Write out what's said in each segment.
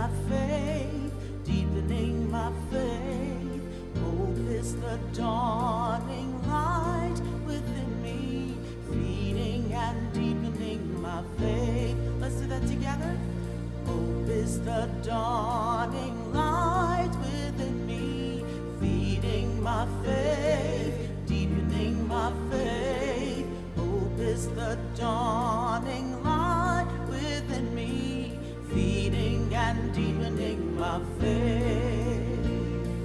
my faith, deepening my faith. Hope is the dawning light within me, feeding and deepening my faith. Let's do that together. Hope is the dawning light within me, feeding my faith, deepening my faith. Hope is the dawning light within me, feeding and deepening my faith.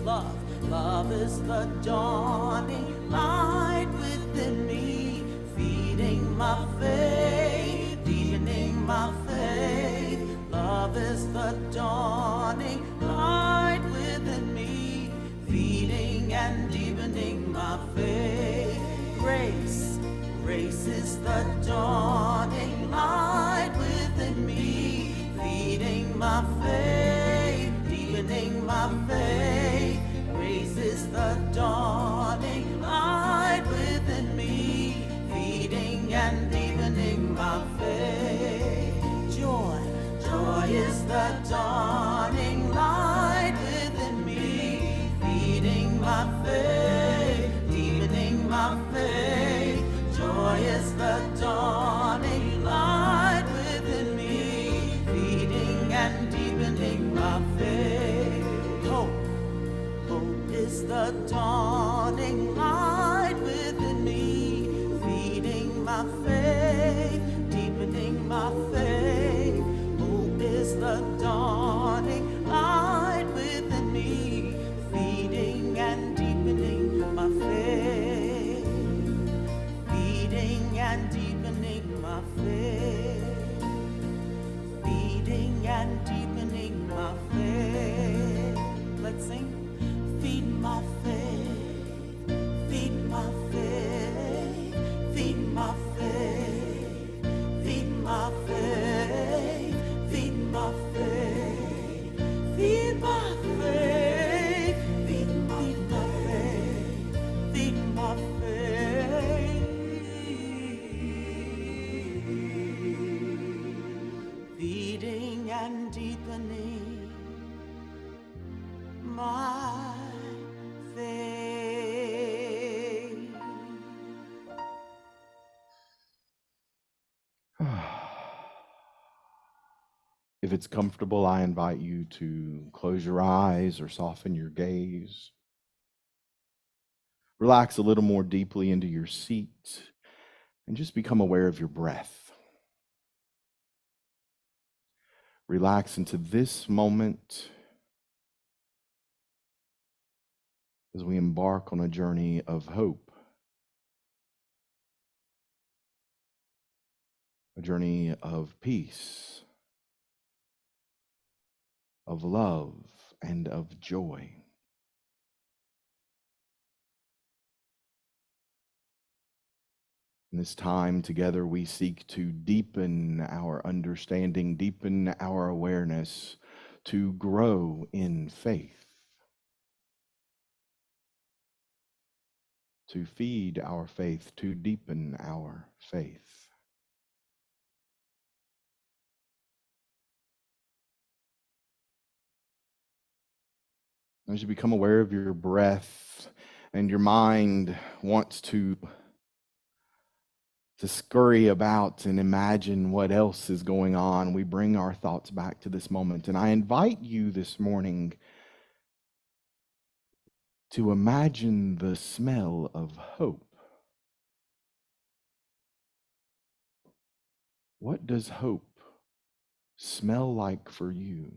Love is the dawning light within me, feeding my faith, deepening my faith. Love is the dawning light within me, feeding and deepening my faith. Grace is the dawning light within me, feeding my faith, deepening my faith. Grace is the dawning light within me, feeding and deepening my faith. Joy is the dawning light within me, feeding my faith, deepening my faith. Joy is the dawning light within me, feeding and deepening my faith. Hope is the dawning light within me, feeding my faith, deepening my faith. Hope is the dawning light within me, feeding and deepening my faith, feeding and deepening my faith, feeding and deepening my faith. Let's sing. Feed my faith, feed my faith, feed my faith, feed my faith, feed my faith, feed my faith, feed my faith, feed my faith, feeding and deepening my faith. If it's comfortable, I invite you to close your eyes or soften your gaze. Relax a little more deeply into your seat and just become aware of your breath. Relax into this moment as we embark on a journey of hope, a journey of peace, of love, and of joy. In this time together, we seek to deepen our understanding, deepen our awareness, to grow in faith, to feed our faith, to deepen our faith. As you become aware of your breath and your mind wants to scurry about and imagine what else is going on, we bring our thoughts back to this moment. And I invite you this morning to imagine the smell of hope. What does hope smell like for you?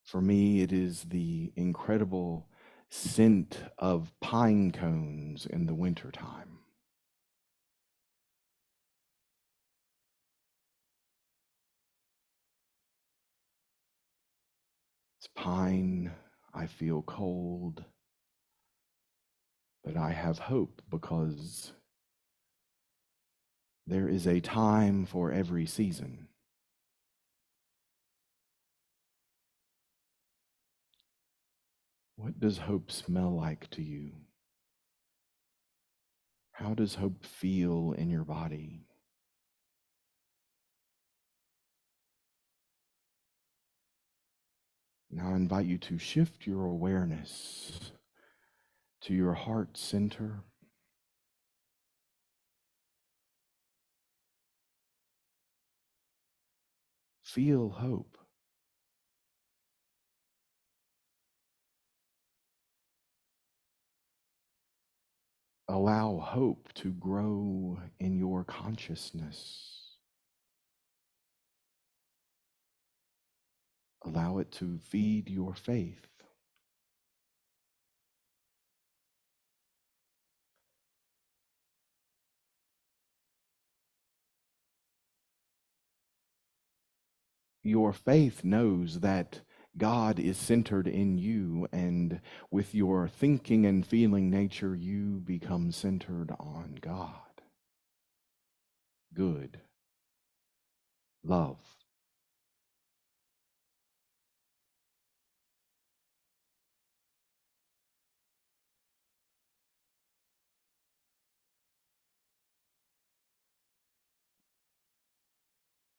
For me, it is the incredible scent of pine cones in the wintertime. It's pine, I feel cold, but I have hope because there is a time for every season. What does hope smell like to you? How does hope feel in your body? Now I invite you to shift your awareness to your heart center. Feel hope. Allow hope to grow in your consciousness. Allow it to feed your faith. Your faith knows that God is centered in you, and with your thinking and feeling nature, you become centered on God, good, love.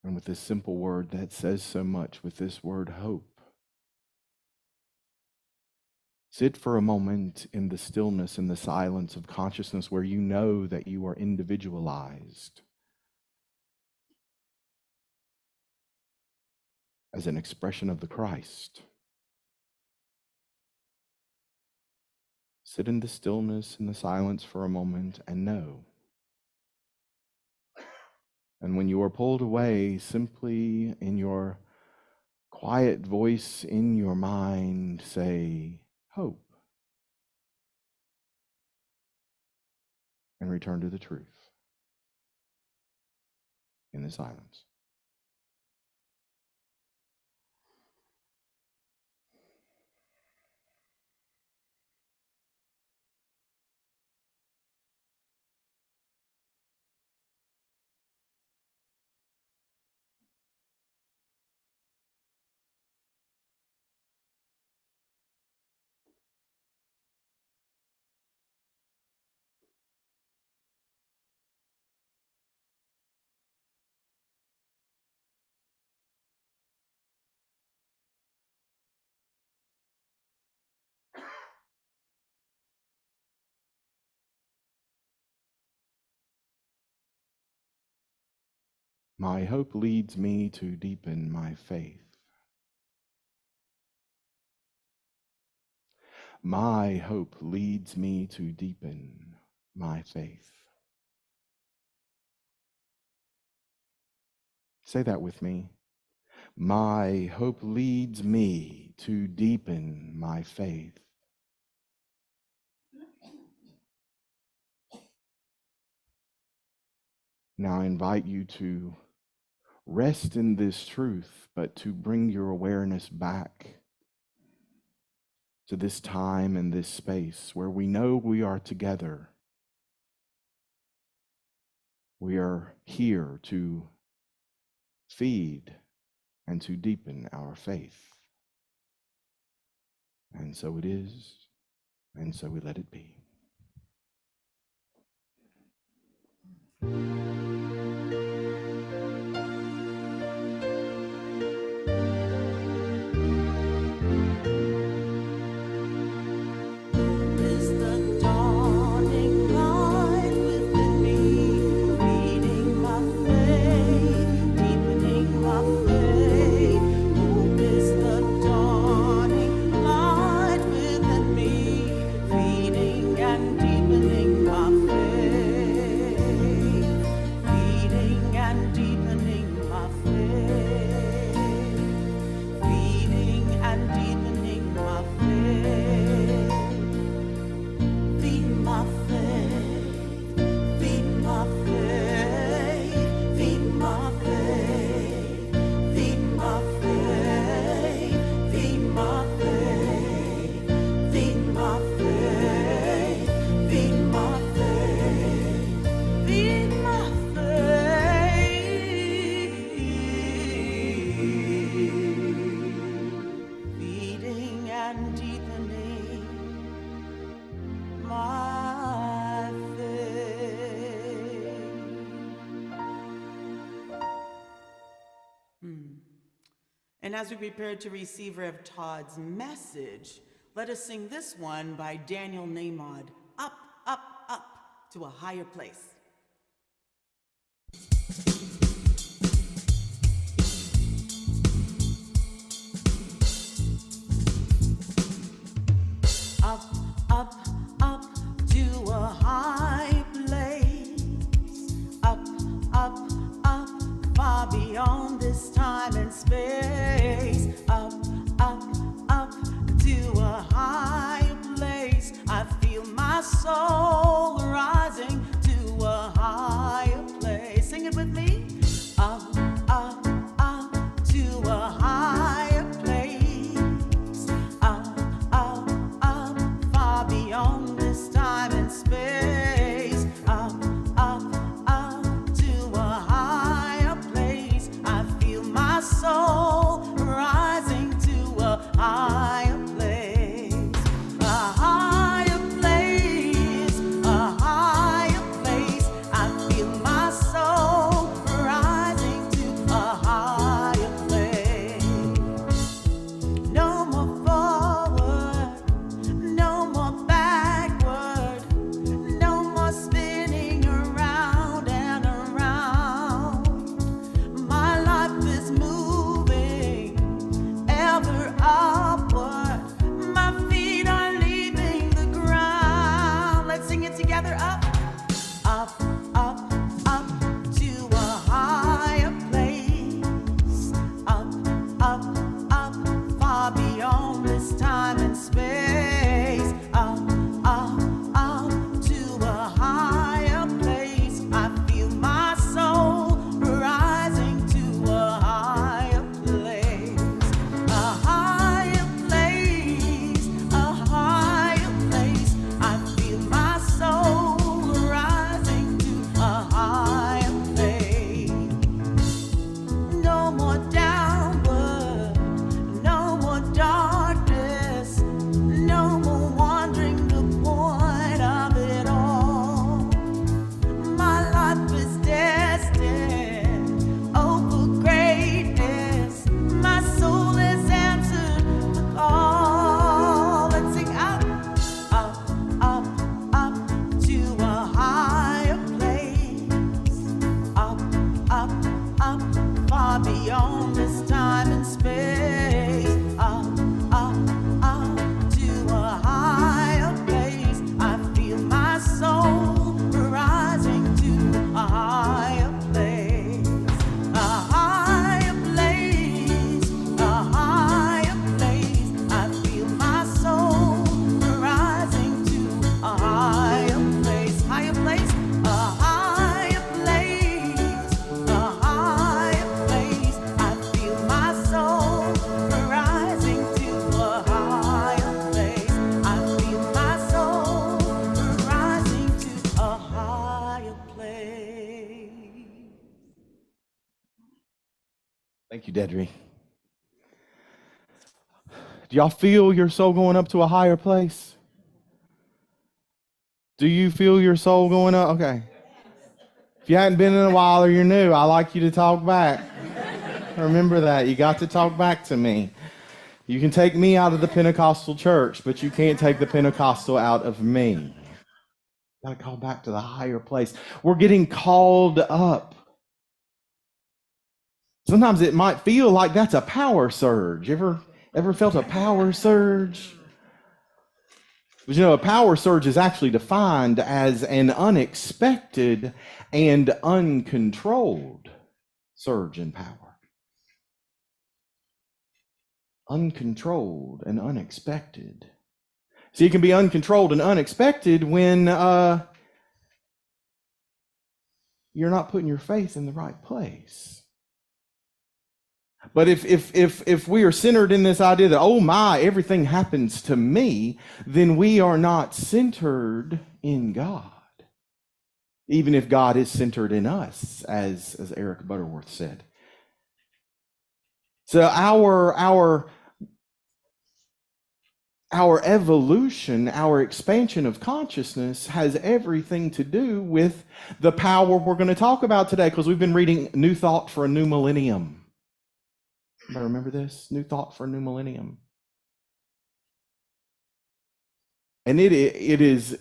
And with this simple word that says so much, with this word hope, sit for a moment in the stillness and the silence of consciousness where you know that you are individualized as an expression of the Christ. Sit in the stillness and the silence for a moment and know. And when you are pulled away, simply in your quiet voice in your mind, say, hope, and return to the truth in the silence. My hope leads me to deepen my faith. My hope leads me to deepen my faith. Say that with me. My hope leads me to deepen my faith. Now I invite you to rest in this truth, but to bring your awareness back to this time and this space where we know we are together. We are here to feed and to deepen our faith. And so it is, and so we let it be. Is the dawning light within me, feeding my faith, deepening my faith. Hope is the dawning light within me, feeding and deepening my faith. And as we prepare to receive Rev Todd's message, let us sing this one by Daniel Namod, Up, Up, Up to a Higher Place. Up, up, up to a high place. Up, up, up, far beyond this time and space. Up, up, up to a high place. I feel my soul rising to a higher place. Sing it with me. Up, up, up to a higher place. Up, up, up, far beyond this time and space. Up, up, up to a higher place. I feel my soul rising to a higher place. A higher place, a higher place. I feel my soul rising to a higher place. No more forward, no more backward, no more spinning around and around. My life is moving ever upward. My feet are leaving the ground. Let's sing it together. Up, up, up, up to a higher place. Up, up, up, far beyond this time and space. Up, up, up to a higher place. I feel my soul rising to a higher place. A higher place, a higher place. I feel my soul rising to a higher place. No more downward, no more darkness, no more wandering the point of it all. My life is destined, oh, for greatness. My soul has answered the call. Let's sing up, up, up, up to a higher place. Up, up, up, far beyond this time and space. Up, up, up to a higher place. I feel my soul rising to a higher place. A higher place, a higher place. I feel my soul rising to a higher place. Higher place, a higher place, a higher place. I feel my soul rising to a higher place. I feel my soul rising to a higher place. Thank you, Deidrey. Do y'all feel your soul going up to a higher place? Do you feel your soul going up? Okay. If you hadn't been in a while or you're new, I like you to talk back. Remember that. You got to talk back to me. You can take me out of the Pentecostal church, but you can't take the Pentecostal out of me. Got to call back to the higher place. We're getting called up. Sometimes it might feel like that's a power surge. Ever felt a power surge? But you know, a power surge is actually defined as an unexpected and uncontrolled surge in power. Uncontrolled and unexpected. See, it can be uncontrolled and unexpected when you're not putting your faith in the right place. But if we are centered in this idea that, oh my, everything happens to me, then we are not centered in God. Even if God is centered in us, as Eric Butterworth said. So our evolution, our expansion of consciousness has everything to do with the power we're going to talk about today, because we've been reading New Thought for a New Millennium. Everybody remember this? New thought for a new millennium. And it is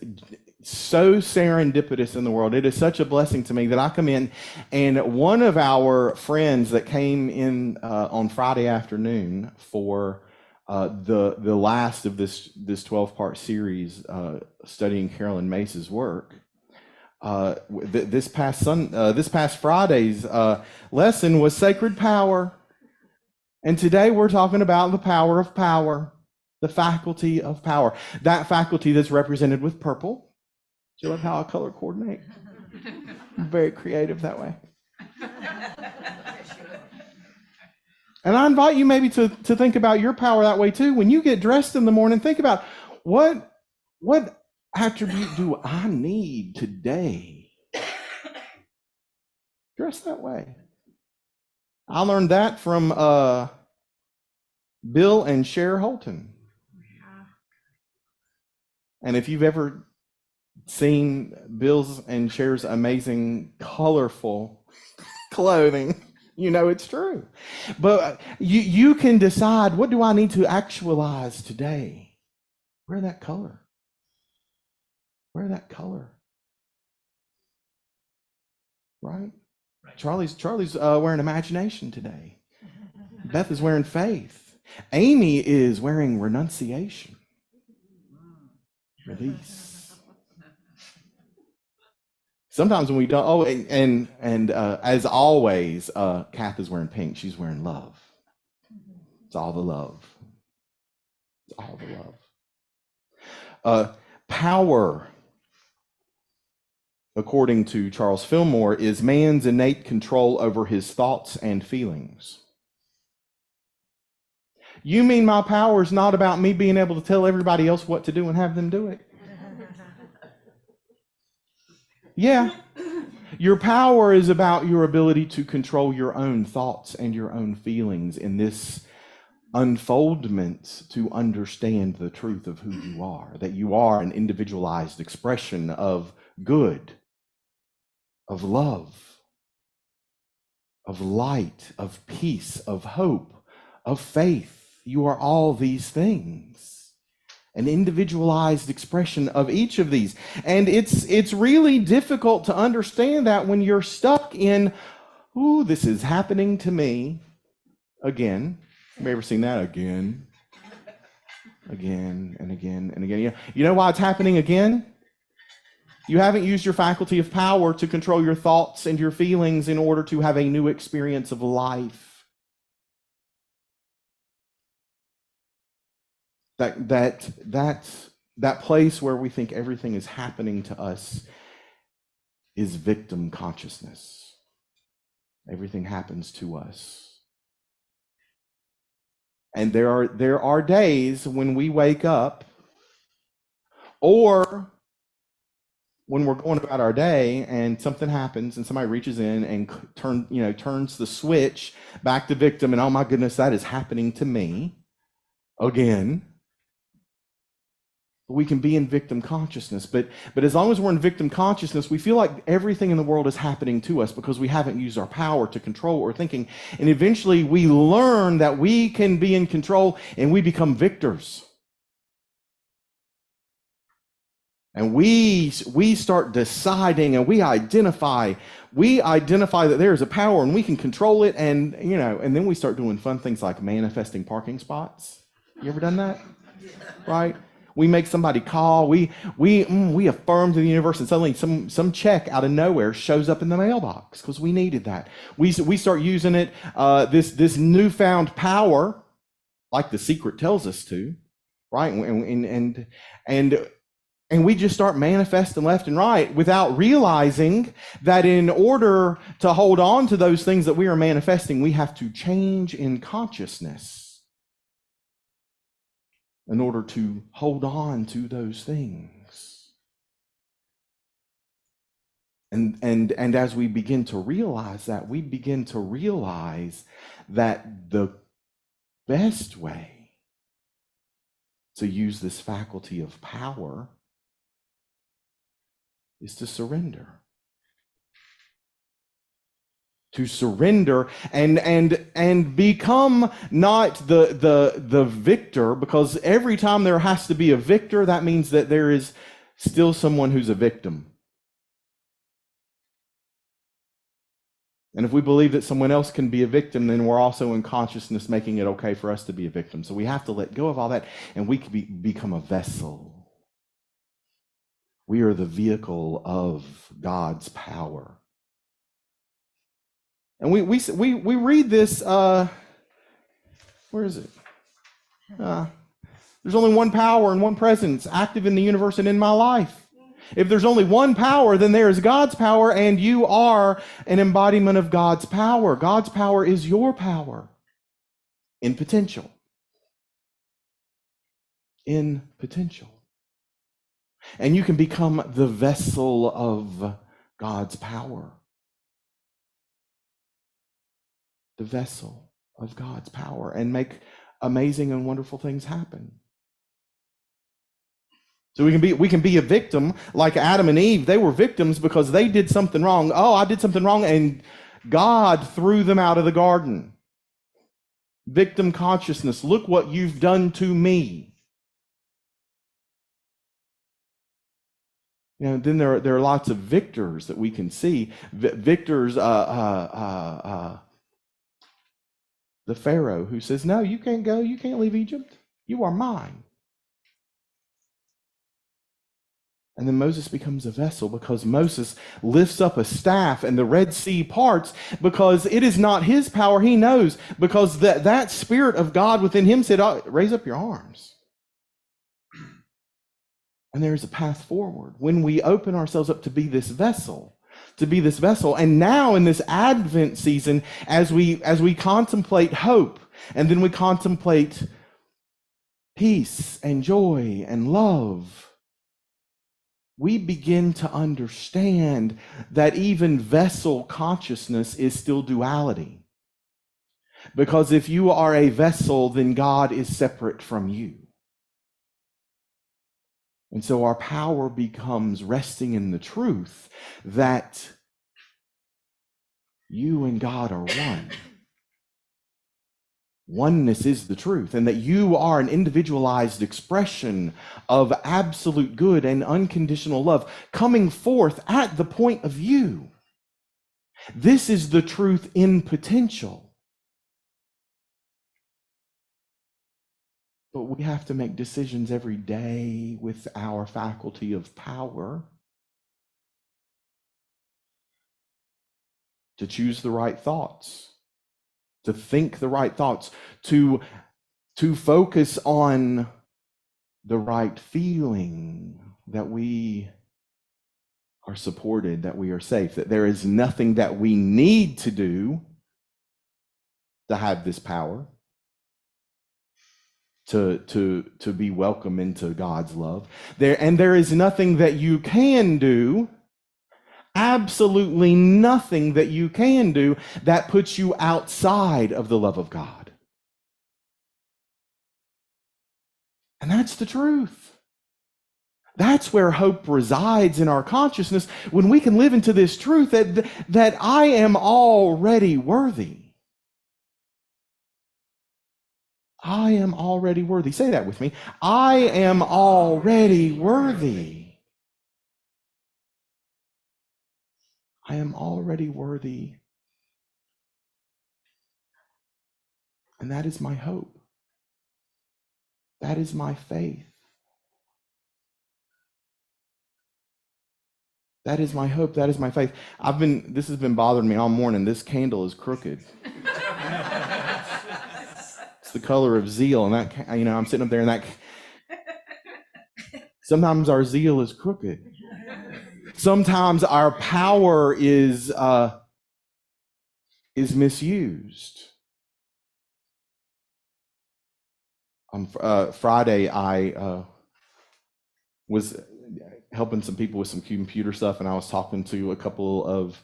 so serendipitous in the world. It is such a blessing to me that I come in, and one of our friends that came in on Friday afternoon for the last of this 12-part series studying Carolyn Mace's work. This past Friday's lesson was sacred power, and today we're talking about the power of power, the faculty of power, that faculty that's represented with purple. Do you love how I color coordinate? I'm very creative that way. And I invite you maybe to think about your power that way too. When you get dressed in the morning, think about what attribute do I need today? Dress that way. I learned that from Bill and Cher Holton. And if you've ever seen Bill's and Cher's amazing, colorful clothing, you know it's true. But you can decide, what do I need to actualize today? Wear that color. Wear that color. Right? Charlie's wearing imagination today. Beth is wearing faith. Amy is wearing renunciation. Release. Sometimes when we don't, and as always, Kath is wearing pink. She's wearing love. It's all the love. It's all the love. Power, according to Charles Fillmore, is man's innate control over his thoughts and feelings. You mean my power is not about me being able to tell everybody else what to do and have them do it? Yeah. Your power is about your ability to control your own thoughts and your own feelings in this unfoldment to understand the truth of who you are, that you are an individualized expression of good, of love, of light, of peace, of hope, of faith. You are all these things, an individualized expression of each of these. And it's really difficult to understand that when you're stuck in, ooh, this is happening to me again. Have you ever seen that? Again and again and again. You know why it's happening again? You haven't used your faculty of power to control your thoughts and your feelings in order to have a new experience of life. That place where we think everything is happening to us is victim consciousness. Everything happens to us. And there are days when we wake up, or when we're going about our day and something happens and somebody reaches in and turns the switch back to victim, and oh my goodness, that is happening to me again. We can be in victim consciousness, but as long as we're in victim consciousness, we feel like everything in the world is happening to us because we haven't used our power to control what we're thinking. And eventually we learn that we can be in control and we become victors. And we start deciding, and we identify that there is a power and we can control it, and then we start doing fun things like manifesting parking spots. You ever done that? Right? We make somebody call. We affirm to the universe, and suddenly some check out of nowhere shows up in the mailbox because we needed that. We start using it, this newfound power, like The Secret tells us to, right? And we just start manifesting left and right without realizing that in order to hold on to those things that we are manifesting, we have to change in consciousness in order to hold on to those things. And as we begin to realize that, we begin to realize that the best way to use this faculty of power is to surrender. to surrender and become not the victor, because every time there has to be a victor, that means that there is still someone who's a victim. And if we believe that someone else can be a victim, then we're also in consciousness making it okay for us to be a victim. So we have to let go of all that, and we can become a vessel. We are the vehicle of God's power. And we read this, where is it? There's only one power and one presence active in the universe and in my life. If there's only one power, then there is God's power, and you are an embodiment of God's power. God's power is your power in potential. In potential. And you can become the vessel of God's power. The vessel of God's power, and make amazing and wonderful things happen. So we can be a victim like Adam and Eve. They were victims because they did something wrong. Oh, I did something wrong, and God threw them out of the garden. Victim consciousness. Look what you've done to me. You know, then there are lots of victors that we can see. Victors, the Pharaoh who says, "No, you can't go. You can't leave Egypt. You are mine." And then Moses becomes a vessel because Moses lifts up a staff and the Red Sea parts, because it is not his power. He knows, because that Spirit of God within him said, "Oh, raise up your arms." And there's a path forward when we open ourselves up to be this vessel. And now in this Advent season, as we contemplate hope, and then we contemplate peace and joy and love, we begin to understand that even vessel consciousness is still duality. Because if you are a vessel, then God is separate from you. And so our power becomes resting in the truth that you and God are one. Oneness is the truth, and that you are an individualized expression of absolute good and unconditional love coming forth at the point of you. This is the truth in potential. But we have to make decisions every day with our faculty of power to choose the right thoughts, to think the right thoughts, to focus on the right feeling, that we are supported, that we are safe, that there is nothing that we need to do to have this power, to be welcome into God's love. There is nothing that you can do, absolutely nothing that you can do, that puts you outside of the love of God. And that's the truth. That's where hope resides in our consciousness, when we can live into this truth that I am already worthy. I am already worthy. Say that with me. I am already worthy. I am already worthy. And that is my hope. That is my faith. That is my hope. That is my faith. This has been bothering me all morning. This candle is crooked. It's the color of zeal. And that, I'm sitting up there, and sometimes our zeal is crooked. Sometimes our power is misused. On Friday, I was helping some people with some computer stuff, and I was talking to a couple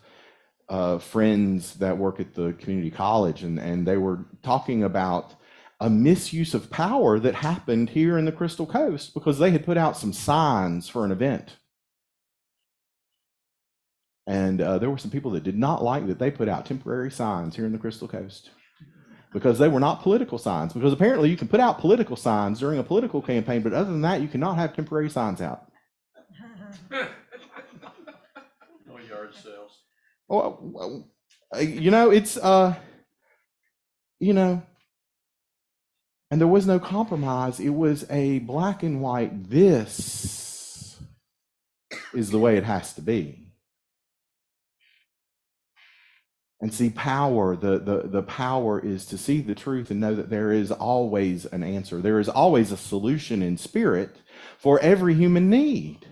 of friends that work at the community college, and they were talking about a misuse of power that happened here in the Crystal Coast, because they had put out some signs for an event. And there were some people that did not like that they put out temporary signs here in the Crystal Coast because they were not political signs. Because apparently you can put out political signs during a political campaign, but other than that, you cannot have temporary signs out. No yard sales. Well, it's, and there was no compromise. It was a black and white, this is the way it has to be. And see, power, the power is to see the truth and know that there is always an answer. There is always a solution in spirit for every human need.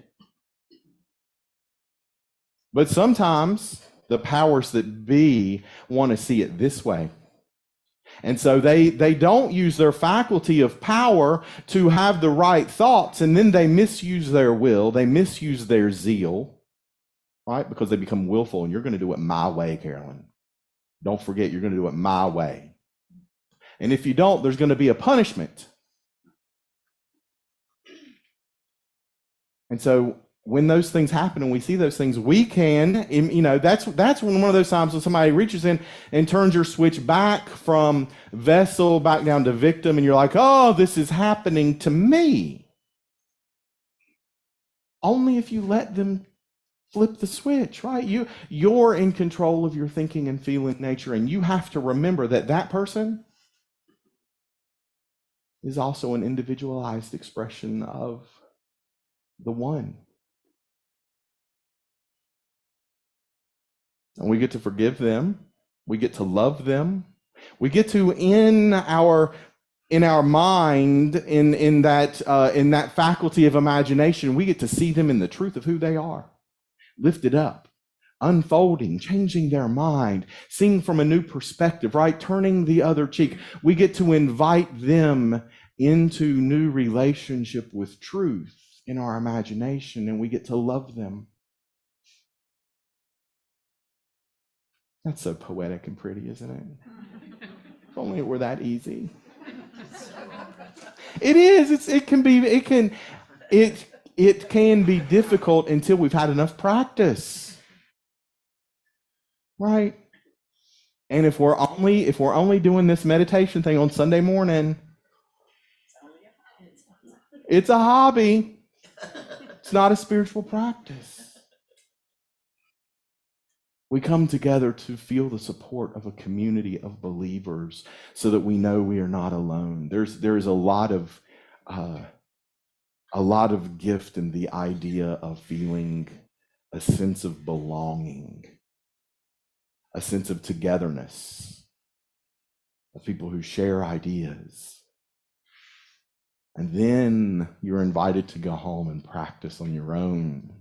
But sometimes the powers that be want to see it this way. And so they don't use their faculty of power to have the right thoughts, and then they misuse their will, they misuse their zeal, right? Because they become willful, and you're going to do it my way, Carolyn. Don't forget, you're going to do it my way. And if you don't, there's going to be a punishment. And so when those things happen and we see those things, we can, that's when one of those times when somebody reaches in and turns your switch back from vessel back down to victim, and you're like, oh, this is happening to me. Only if you let them flip the switch, right? You're in control of your thinking and feeling nature, and you have to remember that that person is also an individualized expression of the one. And we get to forgive them. We get to love them. We get to, in our mind, in that faculty of imagination, we get to see them in the truth of who they are, lifted up, unfolding, changing their mind, seeing from a new perspective, right? Turning the other cheek. We get to invite them into new relationship with truth in our imagination, and we get to love them. That's so poetic and pretty, isn't it? If only it were that easy. It is. It can be difficult until we've had enough practice, right? And if we're only doing this meditation thing on Sunday morning, it's a hobby. It's not a spiritual practice. We come together to feel the support of a community of believers so that we know we are not alone. There is a lot of gift in the idea of feeling a sense of belonging, a sense of togetherness, of people who share ideas. And then you're invited to go home and practice on your own,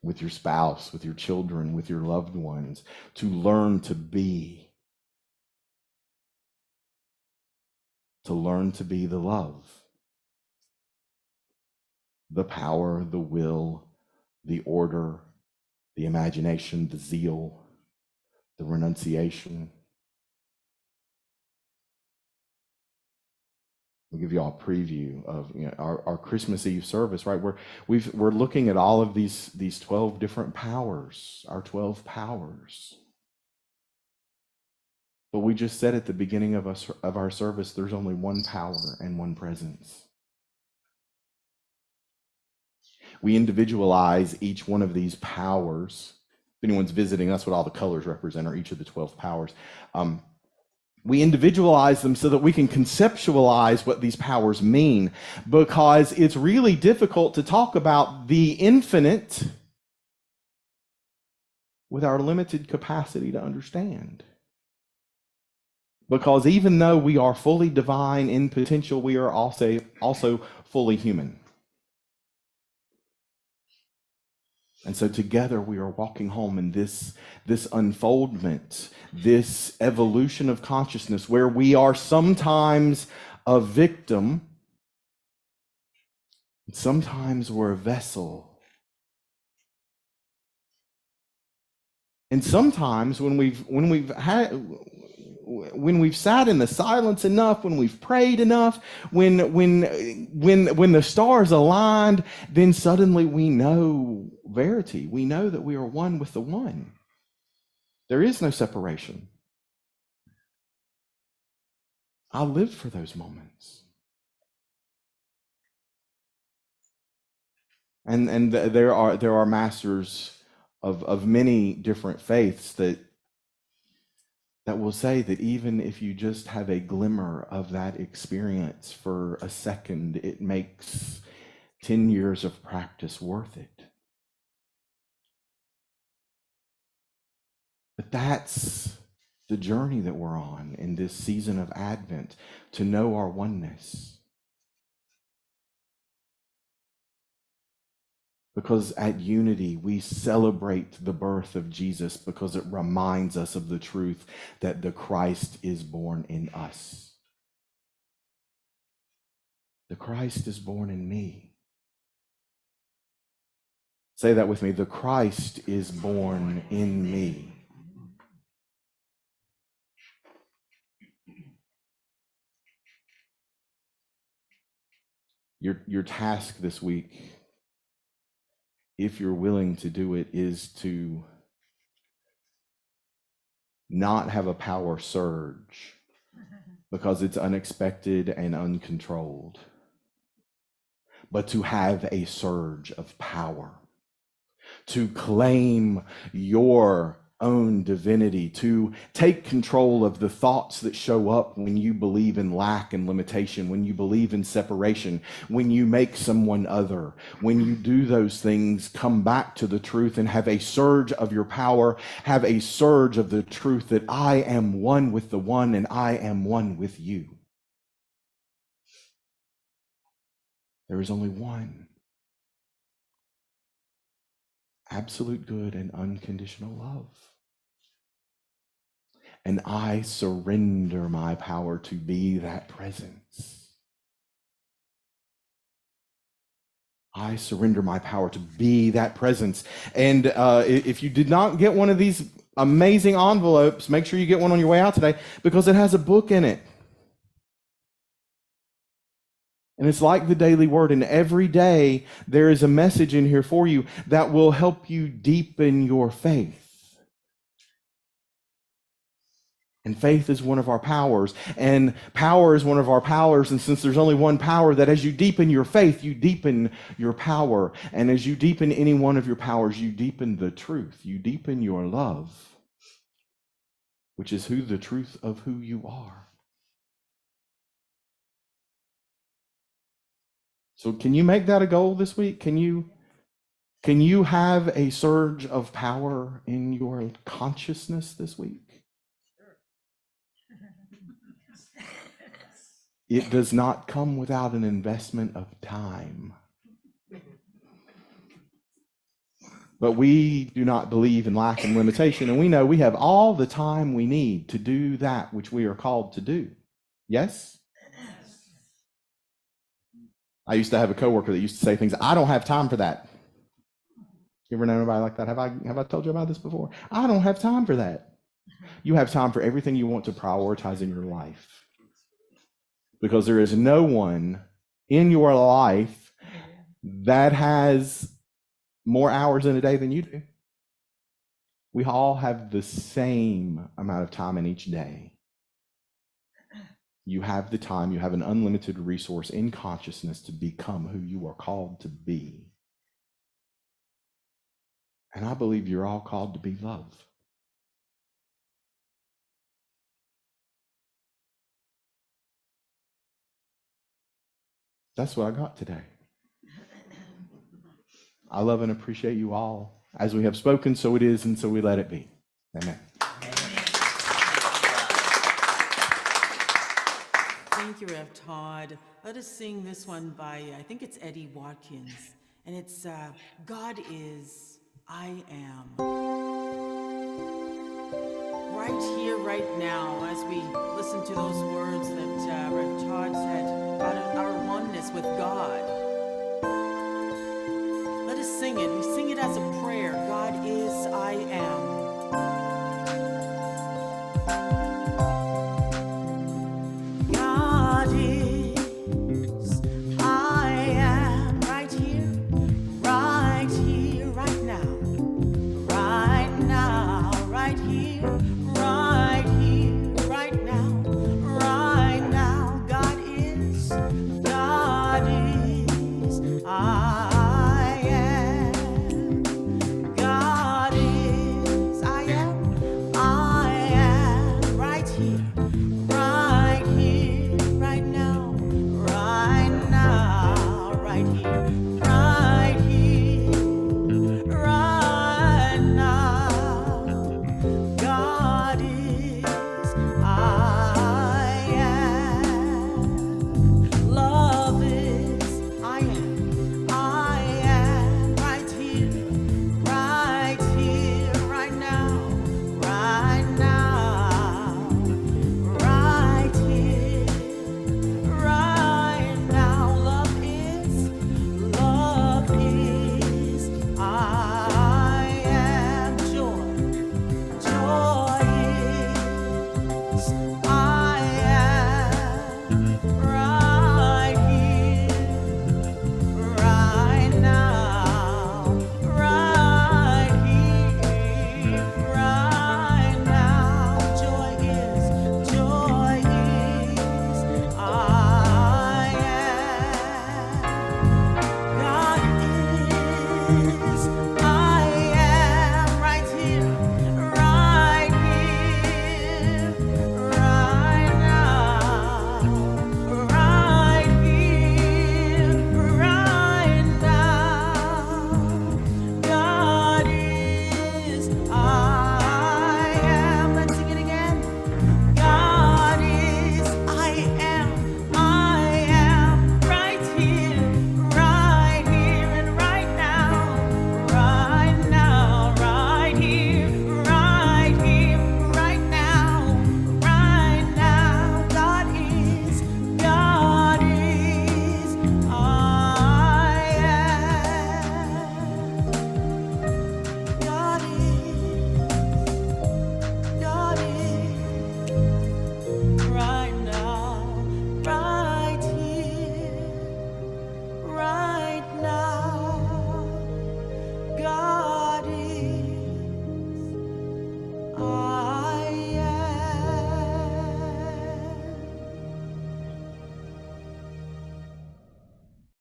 with your spouse, with your children, with your loved ones, to learn to be the love, the power, the will, the order, the imagination, the zeal, the renunciation. We'll give you all a preview of our Christmas Eve service, right? We're looking at all of these 12 different powers, our 12 powers. But we just said at the beginning of our service, there's only one power and one presence. We individualize each one of these powers. If anyone's visiting, that's what all the colors represent, are each of the 12 powers. We individualize them so that we can conceptualize what these powers mean, because it's really difficult to talk about the infinite with our limited capacity to understand. Because even though we are fully divine in potential, we are also fully human. And so together we are walking home in this unfoldment, this evolution of consciousness, where we are sometimes a victim, and sometimes we're a vessel. And sometimes when we've sat in the silence enough, when we've prayed enough, when the stars aligned, then suddenly we know verity. We know that we are one with the one. There is no separation. I live for those moments. And there are masters of many different faiths that will say that even if you just have a glimmer of that experience for a second, it makes 10 years of practice worth it. But that's the journey that we're on in this season of Advent, to know our oneness. Because at Unity, we celebrate the birth of Jesus because it reminds us of the truth that the Christ is born in us. The Christ is born in me. Say that with me. The Christ is born in me. Your task this week, if you're willing to do it, is to not have a power surge because it's unexpected and uncontrolled, but to have a surge of power, to claim your own divinity, to take control of the thoughts that show up when you believe in lack and limitation, when you believe in separation, when you make someone other. When you do those things, come back to the truth and have a surge of your power, have a surge of the truth that I am one with the one and I am one with you. There is only one. Absolute good and unconditional love. And I surrender my power to be that presence. I surrender my power to be that presence. And if you did not get one of these amazing envelopes, make sure you get one on your way out today, because it has a book in it. And it's like the daily word. And every day there is a message in here for you that will help you deepen your faith. And faith is one of our powers, and power is one of our powers. And since there's only one power, that as you deepen your faith, you deepen your power. And as you deepen any one of your powers, you deepen the truth. You deepen your love, which is the truth of who you are. So can you make that a goal this week? Can you have a surge of power in your consciousness this week? It does not come without an investment of time. But we do not believe in lack and limitation, and we know we have all the time we need to do that which we are called to do. Yes? I used to have a coworker that used to say things, I don't have time for that. You ever know anybody like that? Have I told you about this before? I don't have time for that. You have time for everything you want to prioritize in your life. Because there is no one in your life that has more hours in a day than you do. We all have the same amount of time in each day. You have the time, you have an unlimited resource in consciousness to become who you are called to be. And I believe you're all called to be love. That's what I got today. I love and appreciate you all. As we have spoken, so it is, and so we let it be. Amen. Thank you, Rev Todd. Let us sing this one by, I think it's Eddie Watkins. And it's God is, I am. Right here, right now, as we listen to those